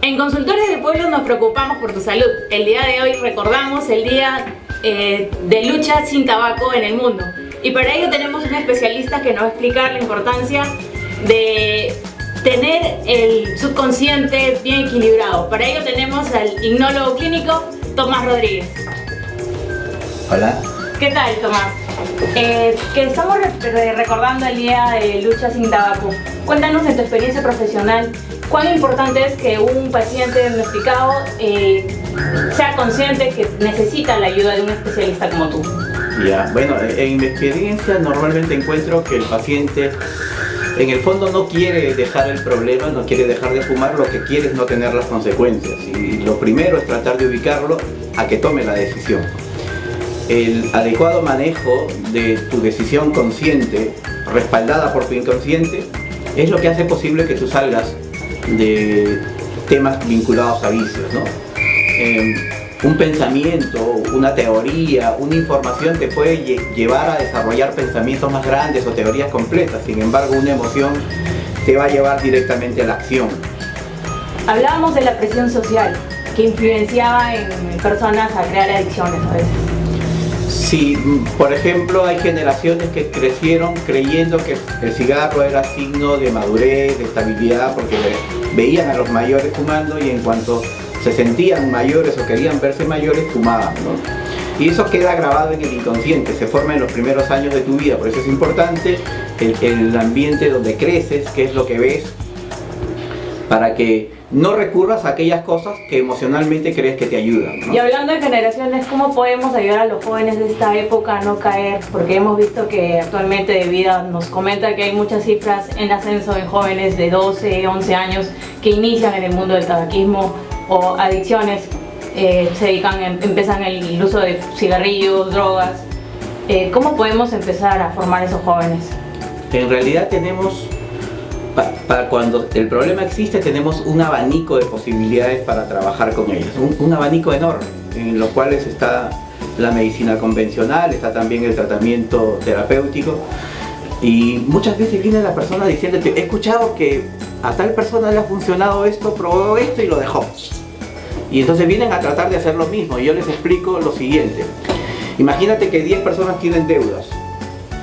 En Consultores del Pueblo nos preocupamos por tu salud. El día de hoy recordamos el día de lucha sin tabaco en el mundo. Y para ello tenemos un especialista que nos va a explicar la importancia de tener el subconsciente bien equilibrado. Para ello tenemos al hipnólogo clínico Tomás Rodríguez. Hola. ¿Qué tal, Tomás? Que estamos recordando el día de lucha sin tabaco. Cuéntanos en tu experiencia profesional, ¿cuán importante es que un paciente diagnosticado sea consciente que necesita la ayuda de un especialista como tú? Ya, bueno, en mi experiencia normalmente encuentro que el paciente en el fondo no quiere dejar el problema, no quiere dejar de fumar, lo que quiere es no tener las consecuencias. Y lo primero es tratar de ubicarlo a que tome la decisión. El adecuado manejo de tu decisión consciente, respaldada por tu inconsciente, es lo que hace posible que tú salgas de temas vinculados a vicios, ¿no? Un pensamiento, una teoría, una información te puede llevar a desarrollar pensamientos más grandes o teorías completas. Sin embargo, una emoción te va a llevar directamente a la acción. Hablábamos de la presión social que influenciaba en personas a crear adicciones a veces. Sí, por ejemplo, hay generaciones que crecieron creyendo que el cigarro era signo de madurez, de estabilidad, porque veían a los mayores fumando y en cuanto se sentían mayores o querían verse mayores, fumaban, ¿no? Y eso queda grabado en el inconsciente, se forma en los primeros años de tu vida. Por eso es importante el ambiente donde creces, qué es lo que ves, para que no recurras a aquellas cosas que emocionalmente crees que te ayudan, ¿no? Y hablando de generaciones, ¿cómo podemos ayudar a los jóvenes de esta época a no caer? Porque hemos visto que actualmente de vida nos comenta que hay muchas cifras en ascenso en jóvenes de 12, 11 años que inician en el mundo del tabaquismo o adicciones, empiezan el uso de cigarrillos, drogas. ¿Cómo podemos empezar a formar esos jóvenes? En realidad tenemos, para cuando el problema existe, tenemos un abanico de posibilidades para trabajar con ellos, un abanico enorme, en los cuales está la medicina convencional, está también el tratamiento terapéutico, y muchas veces viene la persona diciéndote: he escuchado que a tal persona le ha funcionado esto, probó esto y lo dejó. Y entonces vienen a tratar de hacer lo mismo, y yo les explico lo siguiente. Imagínate que 10 personas tienen deudas,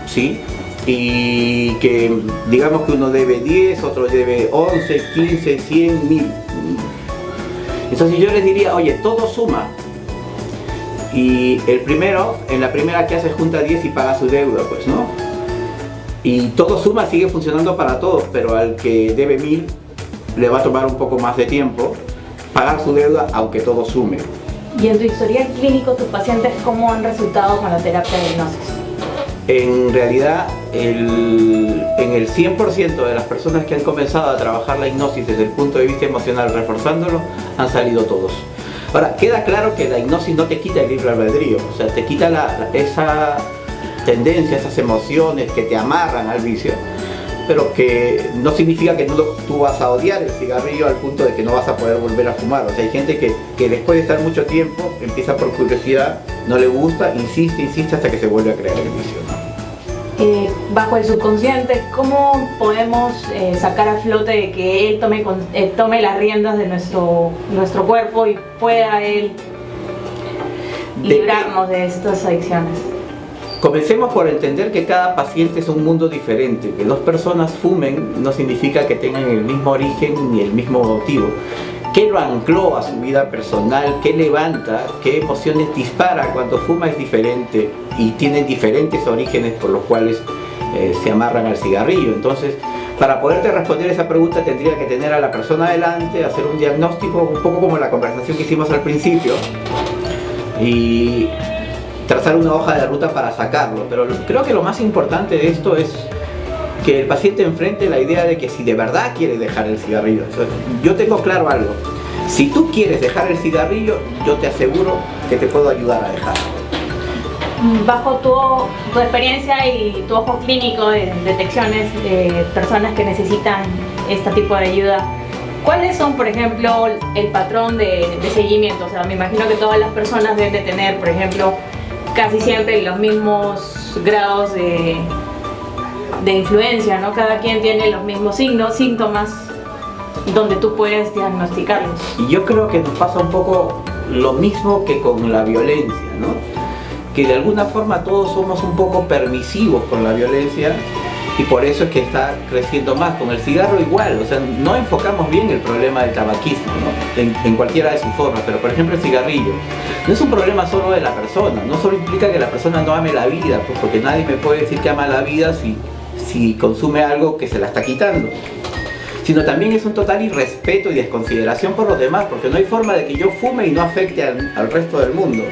¿sí? Y que digamos que uno debe 10, otro debe 11, 15, 100, 1000. Entonces yo les diría: oye, todo suma. Y el primero, en la primera que hace, junta 10 y paga su deuda, pues, ¿no? Y todo suma, sigue funcionando para todos, pero al que debe 1000 le va a tomar un poco más de tiempo pagar su deuda, aunque todo sume. Y en tu historial clínico, tus pacientes, ¿cómo han resultado con la terapia de hipnosis? En realidad, en el 100% de las personas que han comenzado a trabajar la hipnosis desde el punto de vista emocional, reforzándolo, han salido todos. Ahora, queda claro que la hipnosis no te quita el libre albedrío, o sea, te quita esa tendencia, esas emociones que te amarran al vicio, pero que no significa que tú vas a odiar el cigarrillo al punto de que no vas a poder volver a fumar. O sea, hay gente que después de estar mucho tiempo, empieza por curiosidad, no le gusta, insiste hasta que se vuelve a crear el vicio, ¿no? Bajo el subconsciente, ¿cómo podemos sacar a flote de que él tome las riendas de nuestro cuerpo y pueda él librarnos de estas adicciones? Comencemos por entender que cada paciente es un mundo diferente. Que dos personas fumen no significa que tengan el mismo origen ni el mismo motivo. ¿Qué lo ancló a su vida personal? ¿Qué levanta? ¿Qué emociones dispara cuando fuma? Es diferente y tienen diferentes orígenes por los cuales se amarran al cigarrillo. Entonces, para poderte responder esa pregunta, tendría que tener a la persona adelante, hacer un diagnóstico, un poco como la conversación que hicimos al principio, y trazar una hoja de ruta para sacarlo. Pero creo que lo más importante de esto es que el paciente enfrente la idea de que si de verdad quiere dejar el cigarrillo. Yo tengo claro algo: si tú quieres dejar el cigarrillo, yo te aseguro que te puedo ayudar a dejarlo. Bajo tu experiencia y tu ojo clínico de detecciones de personas que necesitan este tipo de ayuda, ¿cuáles son, por ejemplo, el patrón de seguimiento? O sea, me imagino que todas las personas deben de tener, por ejemplo, casi siempre los mismos grados de influencia, ¿no? Cada quien tiene los mismos síntomas. donde tú puedes diagnosticarlos. Y yo creo que nos pasa un poco lo mismo que con la violencia, ¿no? Que de alguna forma todos somos un poco permisivos con la violencia y por eso es que está creciendo más. Con el cigarro igual, o sea, no enfocamos bien el problema del tabaquismo, ¿no? En cualquiera de sus formas, pero por ejemplo el cigarrillo no es un problema solo de la persona, no solo implica que la persona no ame la vida, pues porque nadie me puede decir que ama la vida si consume algo que se la está quitando, sino también es un total irrespeto y desconsideración por los demás, porque no hay forma de que yo fume y no afecte al resto del mundo.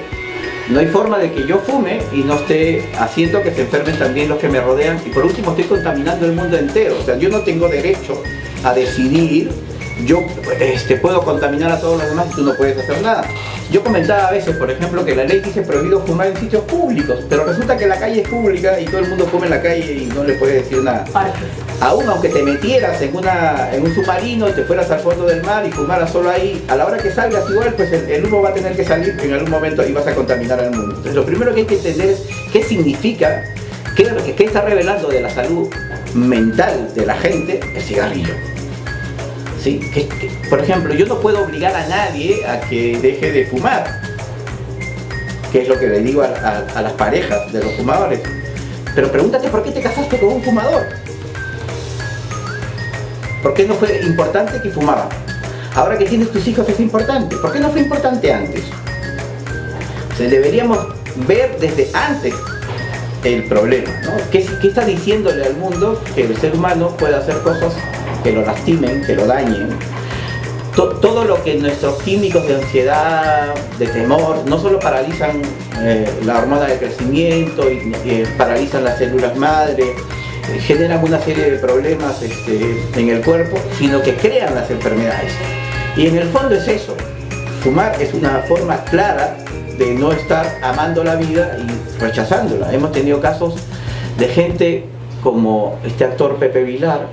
No hay forma de que yo fume y no esté haciendo que se enfermen también los que me rodean, y por último estoy contaminando el mundo entero. O sea, yo no tengo derecho a decidir, yo puedo contaminar a todos los demás y tú no puedes hacer nada. Yo comentaba a veces, por ejemplo, que la ley dice prohibido fumar en sitios públicos, pero resulta que la calle es pública y todo el mundo fuma en la calle y no le puede decir nada. Parques. Aún aunque te metieras en un submarino y te fueras al fondo del mar y fumaras solo ahí, a la hora que salgas igual, pues el humo va a tener que salir en algún momento y vas a contaminar al mundo. Entonces lo primero que hay que entender es qué significa, qué está revelando de la salud mental de la gente el cigarrillo. ¿Sí? Por ejemplo, yo no puedo obligar a nadie a que deje de fumar, que es lo que le digo a las parejas de los fumadores. Pero pregúntate por qué te casaste con un fumador. ¿Por qué no fue importante que fumara? Ahora que tienes tus hijos es importante. ¿Por qué no fue importante antes? O sea, deberíamos ver desde antes el problema, ¿no? ¿Qué está diciéndole al mundo que el ser humano puede hacer cosas que lo lastimen, que lo dañen? Todo lo que nuestros químicos de ansiedad, de temor, no solo paralizan la hormona de crecimiento y paralizan las células madre, generan una serie de problemas en el cuerpo, sino que crean las enfermedades. Y en el fondo es eso. Fumar es una forma clara de no estar amando la vida y rechazándola. Hemos tenido casos de gente como este actor Pepe Vilar,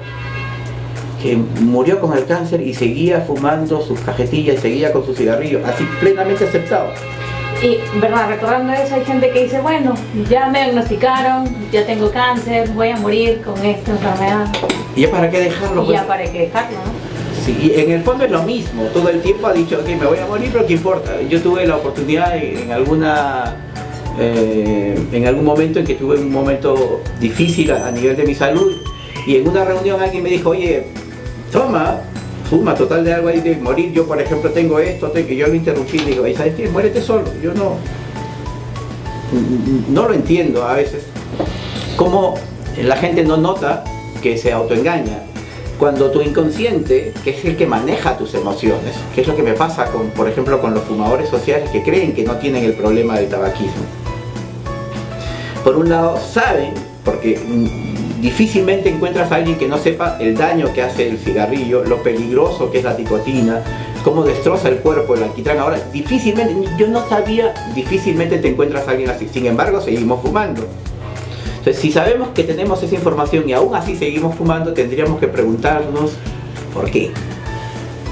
que murió con el cáncer y seguía fumando sus cajetillas y seguía con su cigarrillo, así plenamente aceptado. Y, verdad, recordando eso, hay gente que dice, bueno, ya me diagnosticaron, ya tengo cáncer, voy a morir con esta enfermedad. ¿Y ya para qué dejarlo? Y ya para qué dejarlo, ¿no? Sí, y en el fondo es lo mismo, todo el tiempo ha dicho, ok, me voy a morir, pero ¿qué importa? Yo tuve la oportunidad en algún momento en que tuve un momento difícil a nivel de mi salud, y en una reunión alguien me dijo, oye, fuma, total de algo ahí de morir. Yo, por ejemplo, tengo esto, que yo lo interrumpí y digo, ¿sabes qué? Muérete solo. Yo no lo entiendo a veces. Cómo la gente no nota que se autoengaña. Cuando tu inconsciente, que es el que maneja tus emociones, que es lo que me pasa, por ejemplo, con los fumadores sociales que creen que no tienen el problema del tabaquismo. Por un lado, saben, porque difícilmente encuentras a alguien que no sepa el daño que hace el cigarrillo, lo peligroso que es la nicotina, cómo destroza el cuerpo el alquitrán. Ahora, difícilmente te encuentras a alguien así. Sin embargo, seguimos fumando. Entonces, si sabemos que tenemos esa información y aún así seguimos fumando, tendríamos que preguntarnos ¿por qué?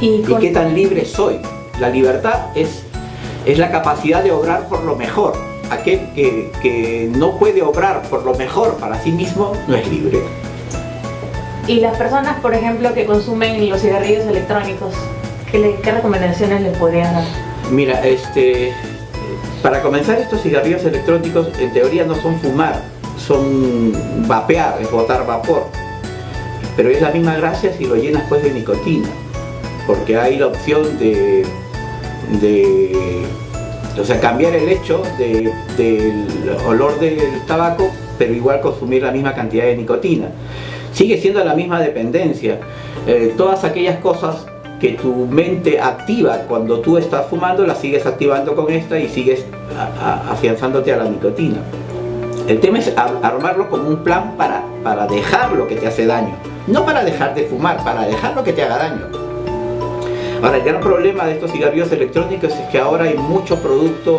¿Y qué tan libre soy? La libertad es la capacidad de obrar por lo mejor. Aquel que no puede obrar por lo mejor para sí mismo no es libre. Y las personas, por ejemplo, que consumen los cigarrillos electrónicos, ¿qué recomendaciones les podrían dar? Mira, para comenzar, estos cigarrillos electrónicos en teoría no son fumar, son vapear, es botar vapor. Pero es la misma gracia si lo llenas pues de nicotina, porque hay la opción o sea, cambiar el hecho del olor del tabaco, pero igual consumir la misma cantidad de nicotina. Sigue siendo la misma dependencia. Todas aquellas cosas que tu mente activa cuando tú estás fumando, las sigues activando con esta y sigues afianzándote a la nicotina. El tema es armarlo como un plan para dejar lo que te hace daño. No para dejar de fumar, para dejar lo que te haga daño. Ahora, el gran problema de estos cigarrillos electrónicos es que ahora hay mucho producto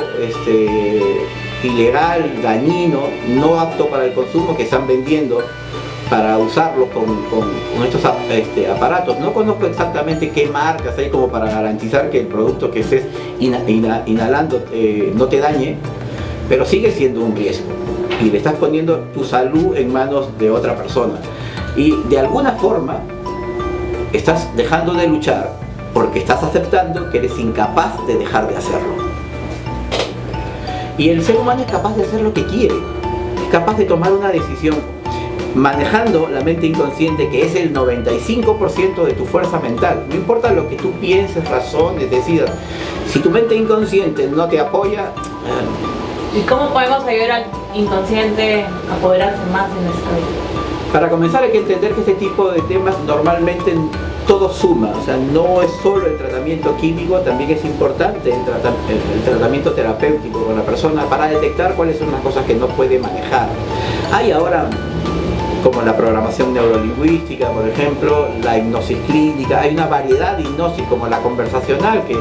ilegal, dañino, no apto para el consumo que están vendiendo para usarlos con estos aparatos. No conozco exactamente qué marcas hay como para garantizar que el producto que estés inhalando no te dañe, pero sigue siendo un riesgo y le estás poniendo tu salud en manos de otra persona. Y de alguna forma estás dejando de luchar porque estás aceptando que eres incapaz de dejar de hacerlo. Y el ser humano es capaz de hacer lo que quiere, es capaz de tomar una decisión manejando la mente inconsciente, que es el 95% de tu fuerza mental. No importa lo que tú pienses, razones, decidas. Si tu mente inconsciente no te apoya... ¿Y cómo podemos ayudar al inconsciente a apoderarse más en nuestra vida? Para comenzar hay que entender que este tipo de temas normalmente todo suma, o sea, no es solo el tratamiento químico, también es importante el tratamiento terapéutico con la persona para detectar cuáles son las cosas que no puede manejar. Hay ahora, como la programación neurolingüística, por ejemplo, la hipnosis clínica, hay una variedad de hipnosis como la conversacional, que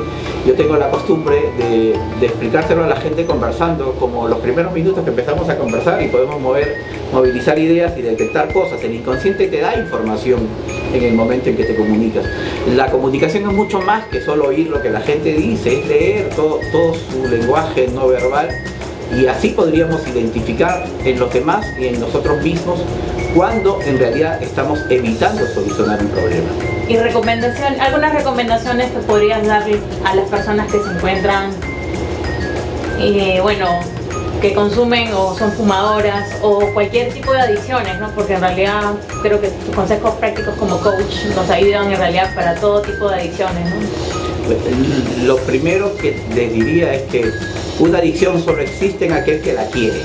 yo tengo la costumbre de explicárselo a la gente conversando, como los primeros minutos que empezamos a conversar y podemos movilizar ideas y detectar cosas. El inconsciente te da información en el momento en que te comunicas. La comunicación es mucho más que solo oír lo que la gente dice, es leer todo su lenguaje no verbal, y así podríamos identificar en los demás y en nosotros mismos cuando en realidad estamos evitando solucionar un problema. ¿Y algunas recomendaciones que podrías darle a las personas que se encuentran, que consumen o son fumadoras o cualquier tipo de adicciones, ¿no? Porque en realidad creo que tus consejos prácticos como coach nos ayudan en realidad para todo tipo de adicciones, ¿no? Lo primero que les diría es que una adicción solo existe en aquel que la quiere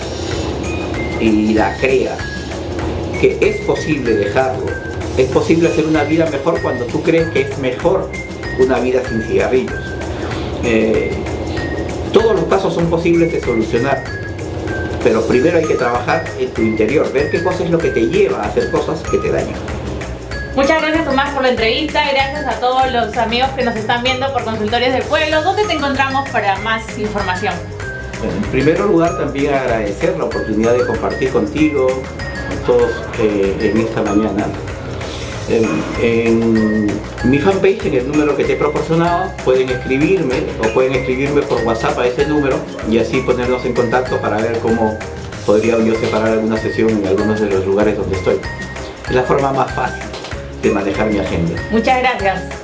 y la crea, que es posible dejarlo, es posible hacer una vida mejor cuando tú crees que es mejor una vida sin cigarrillos. Todos los casos son posibles de solucionar, pero primero hay que trabajar en tu interior, ver qué cosa es lo que te lleva a hacer cosas que te dañan. Muchas gracias, Tomás, por la entrevista. Gracias a todos los amigos que nos están viendo por Consultorios del Pueblo. ¿Dónde te encontramos para más información? En primer lugar, también agradecer la oportunidad de compartir contigo, todos en esta mañana. En mi fanpage, en el número que te he proporcionado, pueden escribirme por WhatsApp a ese número y así ponernos en contacto para ver cómo podría yo separar alguna sesión en algunos de los lugares donde estoy. Es la forma más fácil de manejar mi agenda. Muchas gracias.